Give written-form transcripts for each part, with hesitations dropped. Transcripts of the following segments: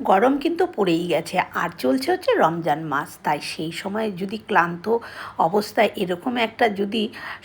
গরম কিন্তু পড়েই গেছে, আর চলছে হচ্ছে রমজান মাস। তাই সেই সময় যদি ক্লান্ত অবস্থায় এরকম একটা যদি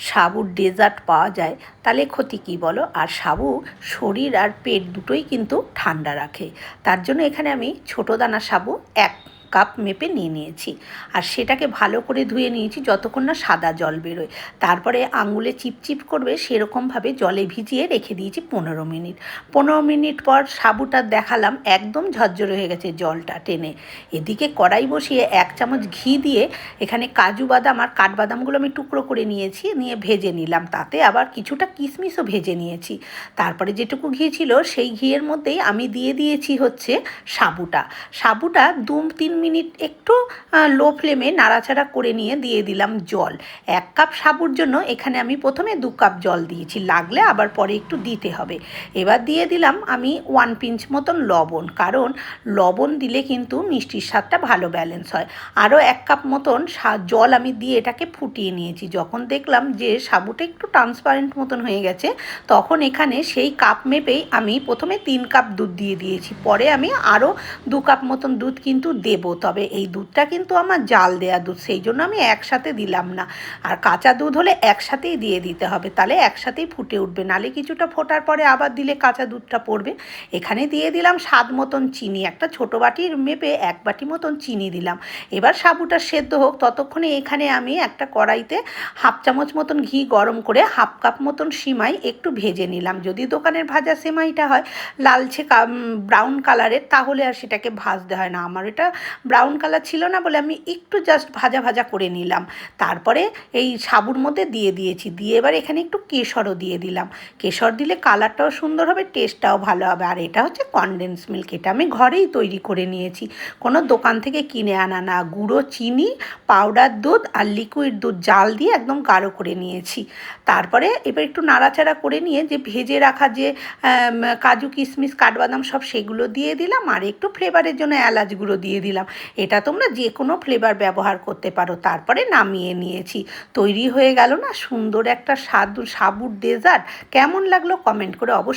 সাবুর ডেজার্ট পাওয়া যায় তাহলে ক্ষতি কী বলো। আর সাবু শরীর আর পেট দুটোই কিন্তু ঠান্ডা রাখে। তার জন্য এখানে আমি ছোটো দানা সাবু 1 কাপ মেপে নিয়ে নিয়েছি, আর সেটাকে ভালো করে ধুয়ে নিয়েছি যতক্ষণ না সাদা জল বেরোয়। তারপরে আঙুলে চিপচিপ করবে সেরকমভাবে জলে ভিজিয়ে রেখে দিয়েছি 15 মিনিট। 15 মিনিট পর সাবুটা দেখালাম একদম ঝরঝরে হয়ে গেছে জলটা টেনে। এদিকে কড়াই বসিয়ে 1 চামচ ঘি দিয়ে এখানে কাজু বাদাম আর কাঠবাদামগুলো আমি টুকরো করে নিয়েছি, নিয়ে ভেজে নিলাম। তাতে আবার কিছুটা কিশমিশও ভেজে নিয়েছি। তারপরে যেটুকু ঘি ছিল সেই ঘিয়ের মধ্যেই আমি দিয়ে দিয়েছি হচ্ছে সাবুটা। সাবুটা 2-3 মিনিট একটু লো ফ্লেমে নাড়াচাড়া করে নিয়ে দিয়ে দিলাম জল। 1 কাপ সাবুর জন্য এখানে আমি প্রথমে 2 কাপ জল দিয়েছি, লাগলে আবার পরে একটু দিতে হবে। এবার দিয়ে দিলাম আমি 1 পিঞ্চ মতন লবণ, কারণ লবণ দিলে কিন্তু মিষ্টির স্বাদটা ভালো ব্যালেন্স হয়। আরও 1 কাপ মতন জল আমি দিয়ে এটাকে ফুটিয়ে নিয়েছি। যখন দেখলাম যে সাবুটা একটু ট্রান্সপারেন্ট মতন হয়ে গেছে, তখন এখানে সেই কাপ মেপেই আমি প্রথমে 3 কাপ দুধ দিয়ে দিয়েছি। পরে আমি আরও 2 কাপ মতন দুধ কিন্তু দেবো, তবে এই দুধটা কিন্তু আমার জাল দেওয়া দুধ, সেই জন্য আমি একসাথে দিলাম না। আর কাঁচা দুধ হলে একসাথেই দিয়ে দিতে হবে, তাহলে একসাথেই ফুটে উঠবে, নালে কিছুটা ফোটার পরে আবার দিলে কাঁচা দুধটা পড়বে। এখানে দিয়ে দিলাম স্বাদ মতন চিনি, একটা ছোটো বাটির মেপে 1 বাটি মতন চিনি দিলাম। এবার সাবুটা সেদ্ধ হোক, ততক্ষণে এখানে আমি একটা কড়াইতে 1/2 চামচ মতন ঘি গরম করে 1/2 কাপ মতন সিমাই একটু ভেজে নিলাম। যদি দোকানের ভাজা সেমাইটা হয় লালচে ব্রাউন কালারের, তাহলে আর সেটাকে ভাজতে হয় না। আমার এটা ব্রাউন কালার ছিল না বলে আমি একটু জাস্ট ভাজা ভাজা করে নিলাম। তারপরে এই সাবুর মধ্যে দিয়ে দিয়েছি, দিয়ে এবার এখানে একটু কেশরও দিয়ে দিলাম। কেশর দিলে কালারটাও সুন্দর হবে, টেস্টটাও ভালো হবে। আর এটা হচ্ছে কনডেন্স মিল্ক, এটা আমি ঘরেই তৈরি করে নিয়েছি, কোনো দোকান থেকে কিনে আনা না। গুঁড়ো চিনি, পাউডার দুধ আর লিকুইড দুধ জাল দিয়ে একদম গাঢ় করে নিয়েছি। তারপরে এবার একটু নাড়াচাড়া করে নিয়ে যে ভেজে রাখা যে কাজু কিশমিশ কাঠবাদাম সব সেগুলো দিয়ে দিলাম, আর একটু ফ্লেভারের জন্য এলাচ গুঁড়ো দিয়ে দিলাম। এটা তোমরা যে কোনো ফ্লেভার ব্যবহার করতে পারো। তারপরে নামিয়ে নিয়েছি। তৈরি হয়ে গেল না সুন্দর একটা সাবুর ডেজার্ট। কেমন লাগলো কমেন্ট করে অবশ্যই